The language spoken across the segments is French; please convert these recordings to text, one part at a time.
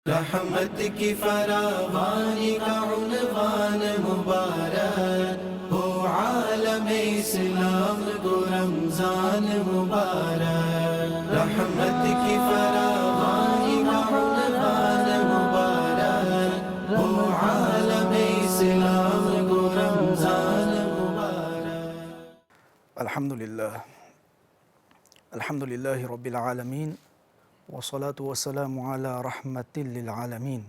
रहमत की फरावानी का उन्वान मुबारक हो आलम इस्लाम को रमजान मुबारक। रहमत की फरावानी का उन्वान मुबारक हो आलम इस्लाम को रमजान मुबारक। Alhamdulillah Rabbil Alamin wassalatu wassalamu ala rahmatin lil alamin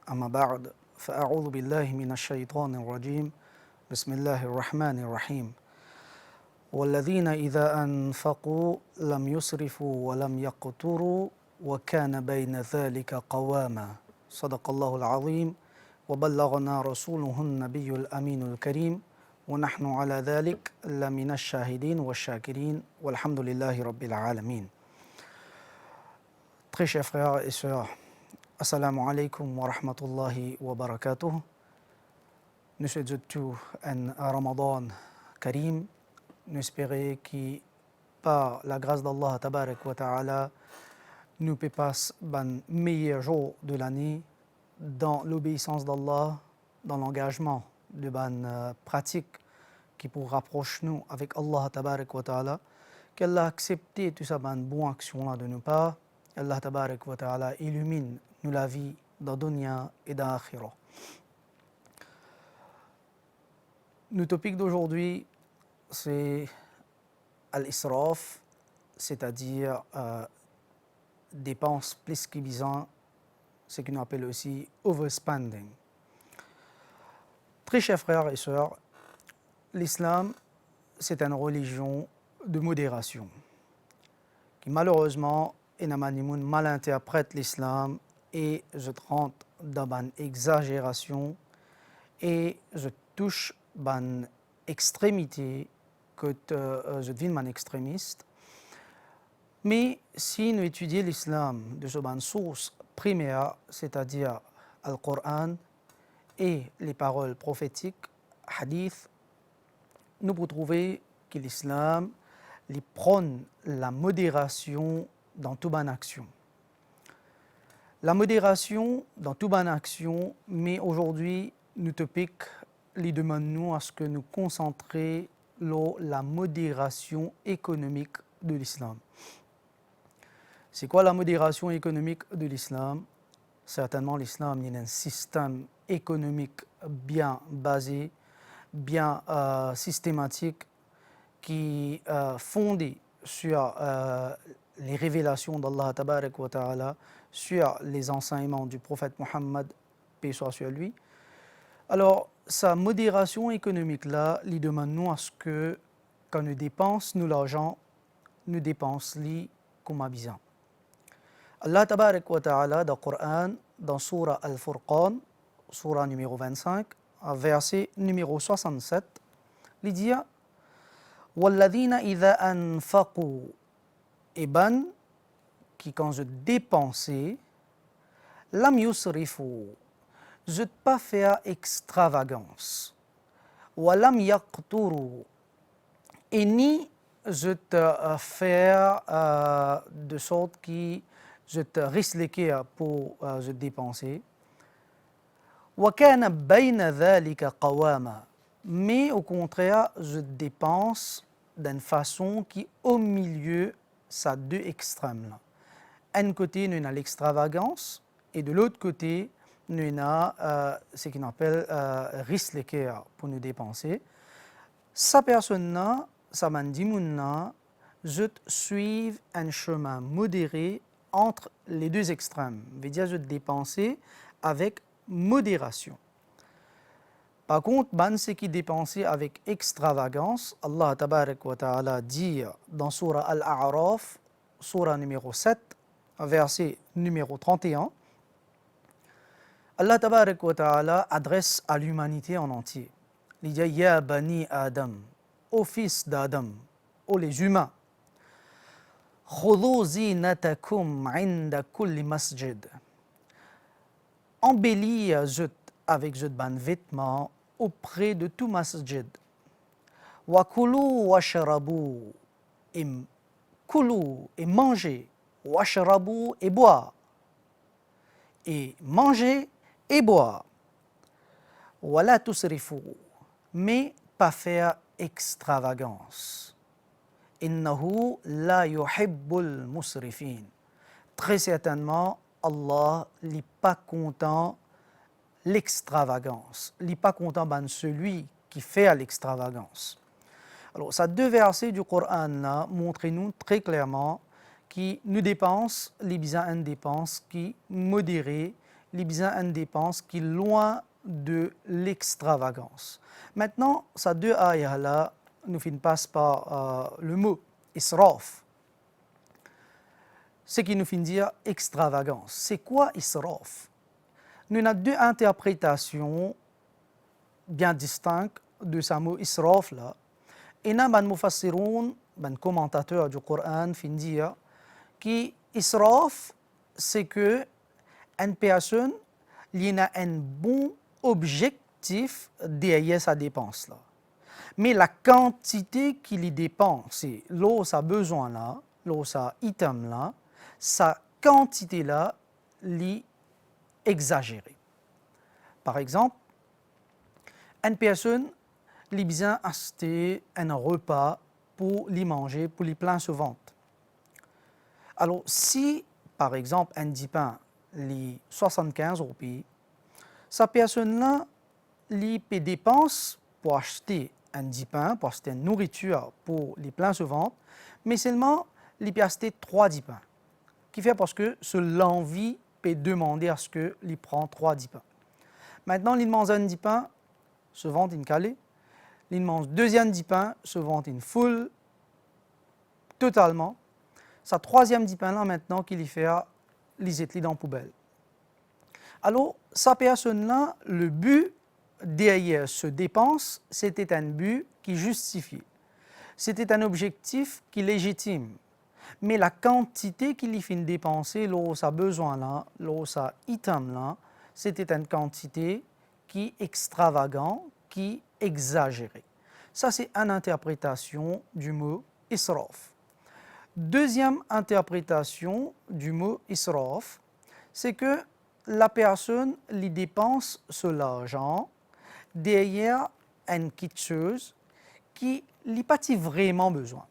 amma ba'd fa'a'udhu billahi minash shaitanir rajim bismillahir rahmanir rahim والذين إذا أنفقوا لم يسرفوا ولم يقتروا وكان بين ذلك قواما صدق الله العظيم وبلغنا رسوله النبي الأمين الكريم ونحن على ذلك لمن الشاهدين والشاكرين والحمد لله رب العالمين. Très chers frères et sœurs, Assalamu alaikum wa rahmatullahi wa barakatuh. Nous souhaitons un Ramadan Karim. Nous espérons que par la grâce d'Allah tabarak wa ta'ala, nous peut passer le meilleur jour de l'année dans l'obéissance d'Allah, dans l'engagement de bonnes pratiques qui pour rapprocher nous avec Allah tabarak wa ta'ala, qu'Allah accepte tout ça bonne action là de nous part. Allah tabarak wa ta'ala illumine nous la vie dans dunya et dans l'akhirah. Le topic d'aujourd'hui c'est al-israf, c'est-à-dire dépenses plus que besoin, ce qu'on appelle aussi overspending. Très chers frères et sœurs, l'islam c'est une religion de modération qui malheureusement mal interprète l'islam et je rentre dans une exagération et je touche une extrémité que je deviens un extrémiste. Mais si nous étudions l'islam de une source primaire, c'est-à-dire le Coran et les paroles prophétiques, hadith, nous pouvons trouver que l'islam prône la modération dans toute bonne action. La modération dans toute bonne action, mais aujourd'hui, nous topiques les demandons à ce que nous concentrions sur la modération économique de l'islam. C'est quoi la modération économique de l'islam? Certainement, l'islam est un système économique bien basé, bien systématique, qui est fondé sur les révélations d'Allah tabarak wa ta'ala, sur les enseignements du prophète Muhammad, paix soit sur lui. Alors, sa modération économique-là, lui demande-nous à ce que, quand nous dépensons l'argent, nous dépensons comme à besoin. Allah tabarak wa ta'ala, dans le Coran, dans Surah Al-Furqan, Surah numéro 25, verset numéro 67, il dit وَالَّذِينَ إِذَا أَنفَقُوا et ban qui quand je dépensais lam yusrifu, je ne pas faire extravagance, wa lam yaqturu, et ni je te faire de sorte que je te risque l'équerre pour je dépenser, wa kana bayna dhalika qawama, mais au contraire je dépense d'une façon qui au milieu ça deux extrêmes. D'un côté, nous avons l'extravagance et de l'autre côté, nous avons ce qu'on appelle risque l'équerre pour nous dépenser. Sa personne-là, ça m'a dit, je suis un chemin modéré entre les deux extrêmes. Je veux dire, je dépenser avec modération. Par contre, ce qui dépenser avec extravagance, Allah tabarak wa ta'ala dit dans Surah Al-A'raf, Surah numéro 7, verset numéro 31, Allah tabarak wa ta'ala adresse à l'humanité en entier. Il dit Ya bani Adam, ô fils d'Adam, ô les humains, khudhu zinatakum 'inda kulli masjid. Embellis avec je ban vêtements auprès de tout masjid. Wa kulu washrabu, et kulu et manger, washrabu et boire. et manger et boire. Wala tusrifu, mais pas faire extravagance. Innahu la yuhibbul musrifin. Très certainement, Allah n'est pas content l'extravagance. Il n'est pas content de celui qui fait l'extravagance. Alors, ces deux versets du Coran là montrent-nous très clairement que nous dépensons les besoins en dépenses qui modérés, les besoins en dépenses qui loin de l'extravagance. Maintenant, ces deux ayahs là nous finissent par le mot israf. Ce qui nous fait dire extravagance. C'est quoi israf? Nous avons deux interprétations bien distinctes de ce mot israf là. Et nous avons mufassiroun, les commentateurs du Coran, fin dire que israf, c'est que une personne a un bon objectif derrière sa dépense là. Mais la quantité qu'il y dépense, là sa besoin là, là sa item là, sa quantité là, est exagérée. Par exemple, une personne a besoin d'acheter un repas pour les manger, pour les plein ce ventre. Alors, si, par exemple, un pain les 75 roupies, cette personne-là, elle peut dépenser pour acheter un pain, pour acheter une nourriture pour les plein ce ventre, mais seulement, elle peut acheter 3 pains. Qui fait parce que l'envie peut demander à ce qu'il prend 3 pains. Maintenant, il mange un pain, ce ventre est calé. Il mange deuxième pain, ce ventre est full, totalement. Sa troisième pain là maintenant qu'il y fait, les jette dans la poubelle. Alors, sa personne-là, le but derrière ce dépense, c'était un but qui justifiait. C'était un objectif qui légitime. Mais la quantité qu'il y fait dépenser, là sa besoin là, là sa item là, c'était une quantité qui est extravagante, qui est exagérée. Ça, c'est une interprétation du mot israf. Deuxième interprétation du mot israf, c'est que la personne lui dépense l'argent derrière une quelque chose qui n'a pas vraiment besoin.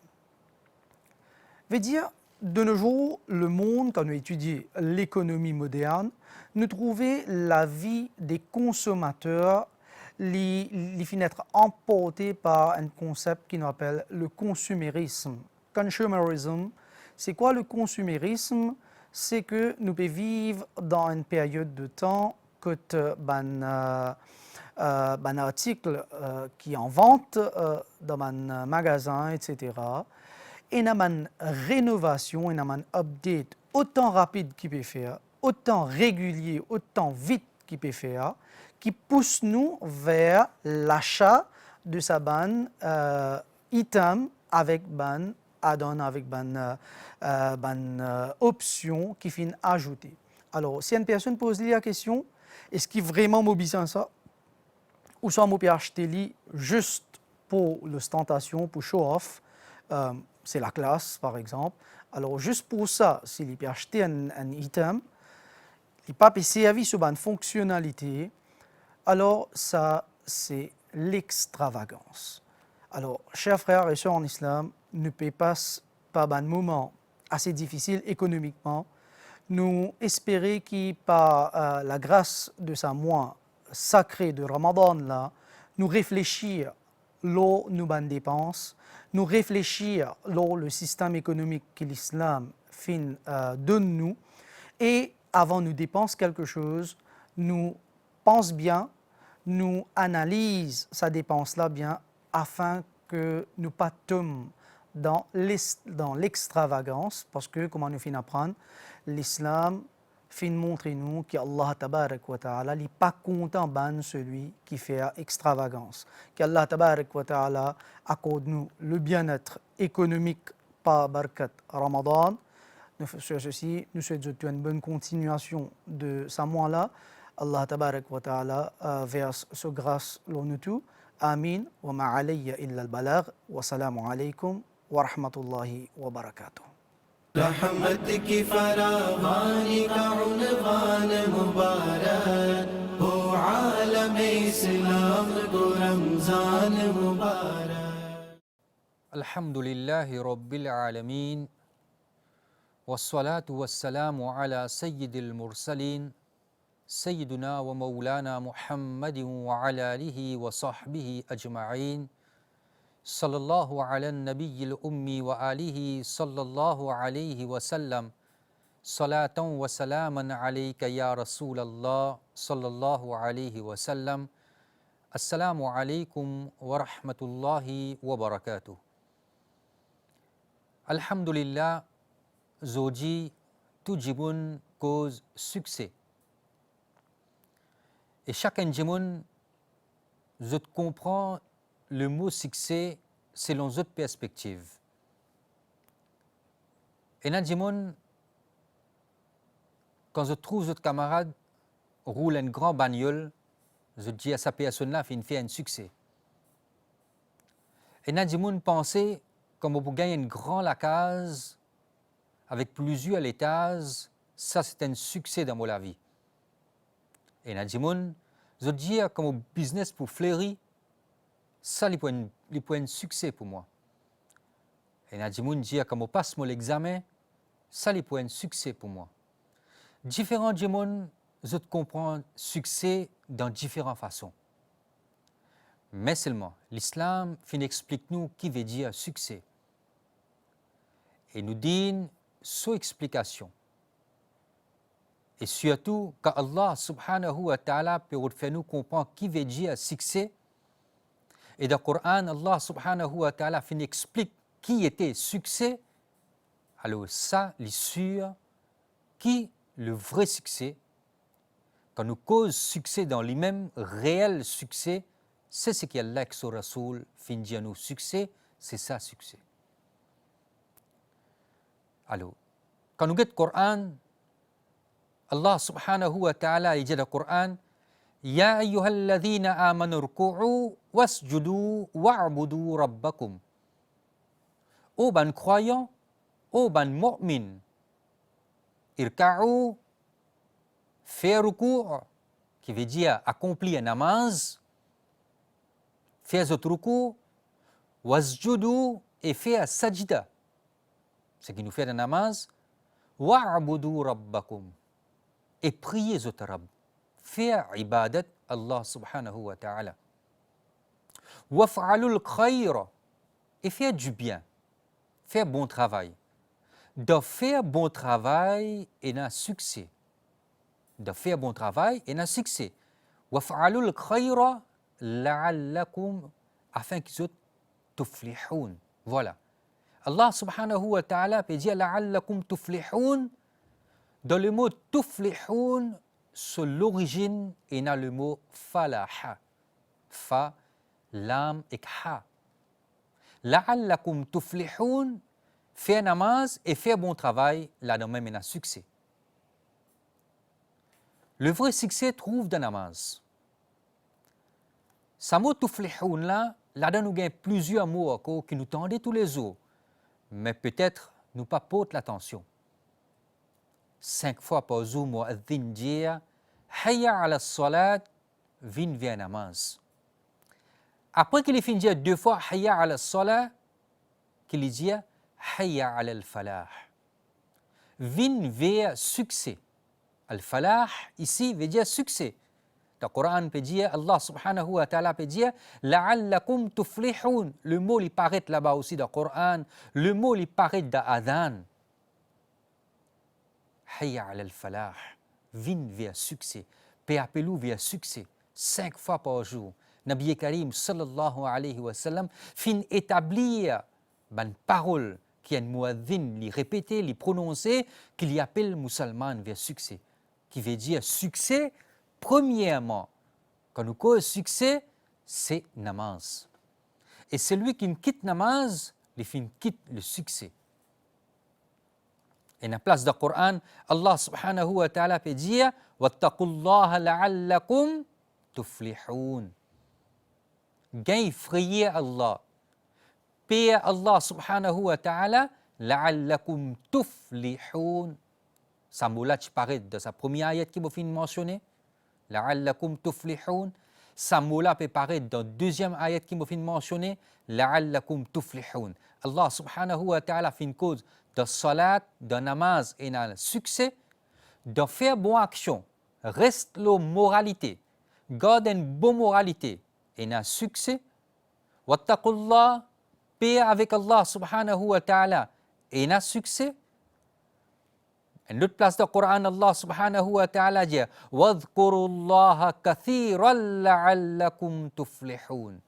Veut dire, de nos jours, le monde, quand nous étudions l'économie moderne, nous trouvons la vie des consommateurs les finit être emportés par un concept qu'on appelle le consumérisme. Consumerism, c'est quoi le consumérisme? C'est que nous pouvons vivre dans une période de temps que un article qui est en vente dans un magasin, etc. Et nous avons une rénovation, nous avons un update autant rapide qu'il peut faire, autant régulier, autant vite qu'il peut faire, qui pousse nous vers l'achat de sa ban item avec ban add-on, avec ban option qui finit ajouter. Alors, si une personne pose la question, est-ce qu'il vraiment m'a besoin de ça? Ou soit moi peux acheter juste pour l'ostentation, pour show off, c'est la classe par exemple. Alors juste pour ça, s'il peut acheter un item, il pas peut servir sur une fonctionnalité, alors ça c'est l'extravagance. Alors, chers frères et sœurs en islam, ne peut pas par un moment assez difficile économiquement. Nous espérons que par la grâce de sa mois sacré de Ramadan là, nous réfléchir l'eau nous ban dépenses, nous réfléchir l'eau le système économique que l'islam donne nous, et avant nous dépense quelque chose, nous pense bien, nous analyse sa dépense là bien afin que nous pas tombions dans l'extravagance, parce que comment nous finissons apprendre, l'islam fin montrer nous qu'Allah tabarak wa ta'ala n'est pas content de celui qui fait extravagance. Qu'Allah tabarak wa ta'ala accorde nous le bien-être économique par barkat Ramadan. Sur ceci, nous souhaitons une bonne continuation de ce mois-là. Allah tabarak wa ta'ala verse sa grâce pour nous tous. Amin. Wa ma alayya illa al-balagh. Wa salamu alaykum wa rahmatullahi wa barakatuh. रहमत की फरावानी का उन्वान मुबारक हो आलम इस्लाम को रमजान मुबारक। अल्हम्दुलिल्लाहि रब्बिल आलमीन वस्सलातु वस्सलामु अला सय्यिदिल मुरसलीन सय्यिदुना व मौलाना मुहम्मदिन व अला आलिहि व सहबिहि अजमईन सल्लल्लाहु अला नबिय्यिल उम्मी व आलिहि सल्लल्लाहु अलैहि वसल्लम सलातन व सलामन अलैका या रसूलल्लाह सल्लल्लाहु अलैहि वसल्लम। अस्सलामु अलैकुम व रहमतुल्लाहि व बरकातुह। Alhamdulillah, aujourd'hui, tout le monde cause succès. Et chacun de nous, je comprends le mot succès selon notre perspective. Et dans le monde, quand je trouve notre camarade roule une grande bagnole, je dis à sa personne-là, il fait un succès. Et dans le monde, penser comme on peut gagner une grande lacase avec plusieurs étages, ça c'est un succès dans la vie. Et dans le monde, je dis comme un business pour fleurir, ça c'est un succès pour moi. Et dans le monde, je dis comme on passe mon examen, ça c'est un succès pour moi. Différents du monde, je comprends succès dans différentes façons. Mais seulement, l'islam explique-nous qui veut dire succès. Et nous dit son explication. Et surtout, quand Allah subhanahu wa ta'ala peut faire nous comprendre qui veut dire succès. Et dans le Coran, Allah subhanahu wa ta'ala explique qui était succès. Alors ça, il est sûr qui le vrai succès. Quand nous cause succès dans les mêmes réels succès, c'est ce qu'Allah et son Rasoul finit à nous succès, c'est ça succès. Alors, quand nous regardons le Coran, Allah subhanahu wa ta'ala dit dans le Coran, Ya ayyuhalladhina amanu rku'u wasjudu wa'budu rabbakum. Ô ban croyants, ô ban mu'min, irka'u, faire ruku', qui veut dire accomplir un namaz, faire votre ruku', wasjudu et faire sajda. Ce qui nous fait un namaz, wa'budu rabbakum, et prier votre Rabb, faire ibadat Allah subhanahu wa ta'ala. Waf'alul khayra, et faire du bien, faire bon travail. De faire bon travail et un succès. De faire bon travail et un succès. Waf'alul khayra la'allakum, afin qu'ils soient tuflihoun. Voilà. Allah subhanahu wa ta'ala peut dire la'allakum tuflihoun. Dans le mot tuflihoun, sur l'origine, il y a le mot falaha. Fa, lam et ha. La'allakum tuflihoun, faire namaz et faire bon travail, là-dedans même il y a un succès. Le vrai succès trouve dans namaz. Ce mot tuflihoun là-dedans nous gagne plusieurs mots encore qui nous tendent tous les jours. Mais peut-être nous pas porte l'attention. 5 fois par jour, mu'adhin dit Hayya ala salat, vin vers namaz. Après qu'il finit dire 2 fois Hayya ala salat, qu'il dit Hayya ala al-falah. Vin vers succès. Al-falah, ici, veut dire succès. Le Coran peut dire, Allah subhanahu wa ta'ala peut dire, la'allakum tuflihun. Le mot il paraît là-bas aussi dans le Coran. Le mot il paraît dans Adhan. Hayya ala al-falah. Vin vers succès. Appelez-vous vers succès. 5 fois par jour. Nabi Karim sallallahu alayhi wa sallam fin établir une parole qui est un muadhin, li répéter, li prononcer, qui lui appelle musulman vers succès. Qui veut dire succès. Premièrement, quand nous cause succès, c'est namaz. Et celui qui quitte namaz, il quitte le succès. Et dans la place du Coran, Allah subhanahu wa ta'ala peut dire Wattaqullaha la'allakum tuflihun. Gagne frayez Allah. Paix Allah subhanahu wa ta'ala la'allakum tuflihun. Ça mot-là, tu parais de sa première ayat qui m'a fini mentionner. La'allakum tuflihun. Ça mot-là peut paraître dans la deuxième ayat qui m'a fini mentionner. La'allakum tuflihun. Allah subhanahu wa ta'ala fait une cause de salat, de namaz et de succès, de faire bonne action, reste la moralité, garde une bonne moralité et un succès. Wattaqullah, paix avec Allah subhanahu wa ta'ala et un succès. Une autre place du Coran, Allah subhanahu wa ta'ala dit Wadhkurullaha kathiran la'allakum tuflihun.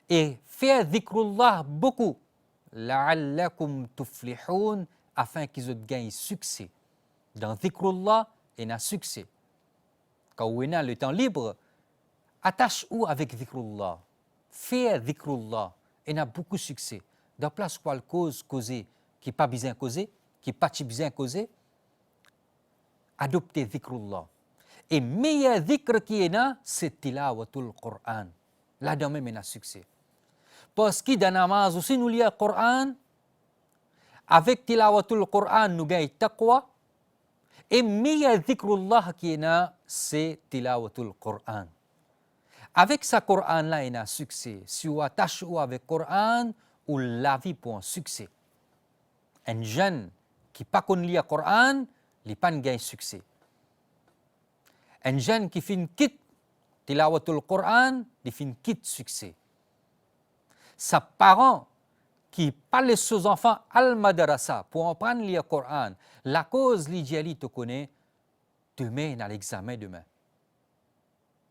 Et faire dhikrullah beaucoup, la'allakum tuflihun, afin qu'ils gagnent succès. Dans dhikrullah, il y a un succès. Quand on a le temps libre, attache-vous avec dhikrullah. Faire dhikrullah, il y a beaucoup de succès. Dans la place où causer, qui n'est pas besoin de causer, qui n'est pas besoin de causer, adoptez dhikrullah. Et le meilleur dhikr qui est là, c'est tilawatul Qur'an. Là-dedans même, il y a un succès. Parce que dans la namaz aussi, nous lisons le Coran. Avec tilawatul Qur'an, nous gagnons taqwa. Et le meilleur dhikrullah qui est là, c'est tilawatul Qur'an. Avec ce Qur'an-là, il y a un succès. Si on attache avec le Qur'an, on la vie pour un succès. Un jeune qui n'a pas lu le Qur'an, il n'a pas gagné succès. Un jeune qui fait une kit tilawatul Qur'an, il fait une kit succès. Sa parent qui parle aux enfants al-madrasa pour apprendre le Coran, la cause l'idéalité te connaît, demain à l'examen demain.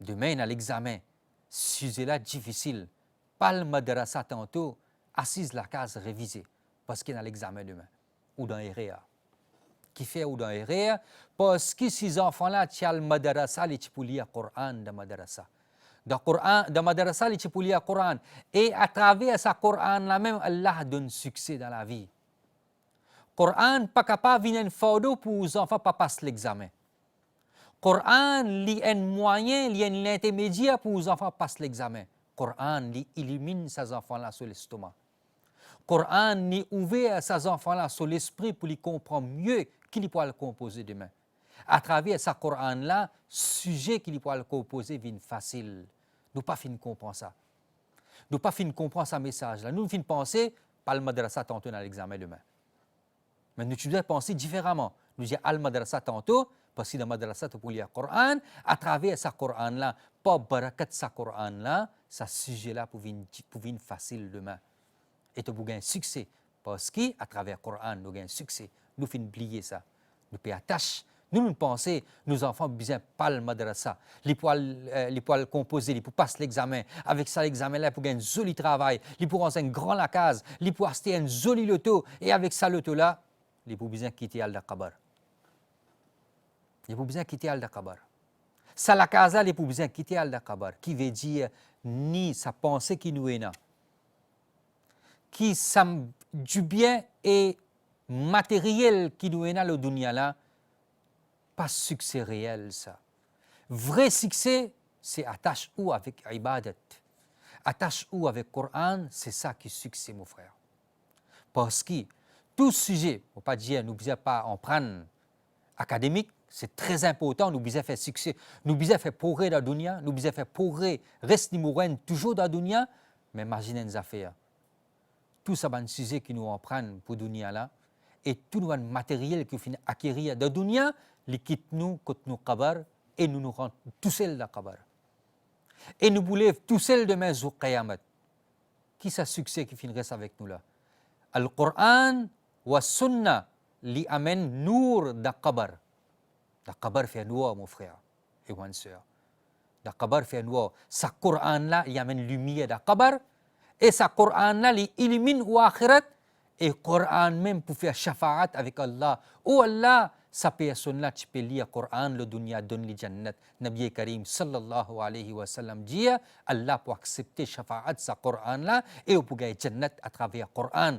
Demain à l'examen, sujet-là difficile, pas le madrasa tantôt, assise la case révisée, parce qu'il y a l'examen demain, ou dans les REA. Qui fait ou dans les REA, parce que ces enfants-là, tu as le madrasa, les pour lire le Coran de madrasa. Dans madrasa, il faut lire le Coran. Et à travers ce Coran-là même, Allah donne succès dans la vie. Le Coran pas capable de venir un fardeau pour les enfants pas passer l'examen. Le Coran est un moyen, il y a un intermédiaire pour les enfants passer l'examen. Le Coran illumine ces enfants-là sur l'estomac. Le Coran est ouvert à ces enfants-là sur l'esprit pour les comprendre mieux qu'il pourra le composer demain. À travers ce Coran-là, sujet qu'il pourra le composer vient facile. Nous pas fin comprendre ça. Nous pas fin comprendre ce message-là. Nous fin penser, pas le madrasa tantôt dans l'examen demain. Mais nous devons penser différemment. Nous disons al madrasa tantôt, parce que dans le madrasa, tu peux lire le Coran. À travers ce Coran-là, pas barakat ce Coran-là, ce sujet-là pour venir facile demain. Et tu peux gagner succès. Parce qu'à travers le Coran, nous gagnons succès. Nous fin oublier ça. Nous payons attache. Nous pensons, nos enfants besoin pas le madrasa. Les poils composés, ils pour passer l'examen. Avec ça, l'examen-là, ils pour gagner un joli travail. Ils pour rentrer un grand la case. Ils pour acheter un joli loto. Et avec ça, loto-là, ils pour besoin quitter Al-Dakabar. Ils pour besoin quitter Al-Dakabar. Ça, la case-là, ils pour besoin quitter Al-Dakabar. Qui veut dire, ni sa pensée qui nous est là. Qui ça du bien et matériel qui nous est là, le dunya-là. Pas succès réel, ça. Vrai succès, c'est attache-ou avec ibadat. Attache-ou avec Coran, c'est ça qui est succès, mon frère. Parce que tout sujet, on ne peut pas dire, nous ne pouvons pas en prendre académique, c'est très important, nous devons faire succès, nous devons faire progrès dans la dunya, nous devons faire progrès, rester mourant toujours dans la dunya, mais imaginez nos affaires. Tout ça, c'est un sujet qui nous en prend pour la dunya là, et tout le matériel que nous finissons acquérir dans la dunya, les quitte nous quand nous kabar et nous rentrons tout seuls dans kabar. Et nous voulons tout seuls demain au Qiyamah. Qui c'est succès qui finit avec nous là? Al-Qur'an wa Sunnah li amène nour dans kabar. Dans kabar fait noir, mon frère et ma soeur. Dans kabar fait noir. Ce Qur'an là, il amène lumière dans kabar. Et ce Qur'an là, il illumine au akhirat. Et le Qur'an même pour faire shafa'at avec Allah. Oh Allah, sa personne-là, tu peux lire le Coran, le dunya donne le jannat. Nabi Karim sallallahu alayhi wa sallam dit, Allah pour accepter shafa'at sa Coran-là et pour gagner jannat à travers le Coran.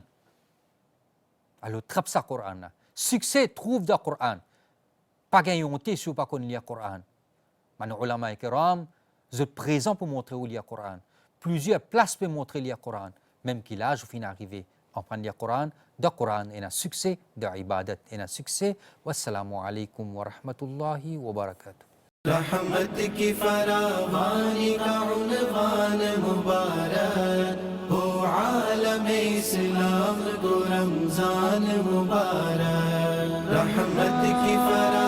Alors, trappe sa Coran-là. Succès trouve dans le Coran. Pas gagner honte si vous pas connaître le Coran. Maintenant, les ulama kiram, vous êtes présents pour montrer où lire le Coran. Plusieurs places pour montrer le Coran. Même qu'il a, je finis d'arriver apprendre le Coran, de Coran et un succès de ibadat et un succès. Wassalamu alaikum wa rahmatullahi wa barakatuh. रहमत की फरावानी का उन्वान मुबारक हो आलम इस्लाम को रमजान मुबारक रहमत की फरा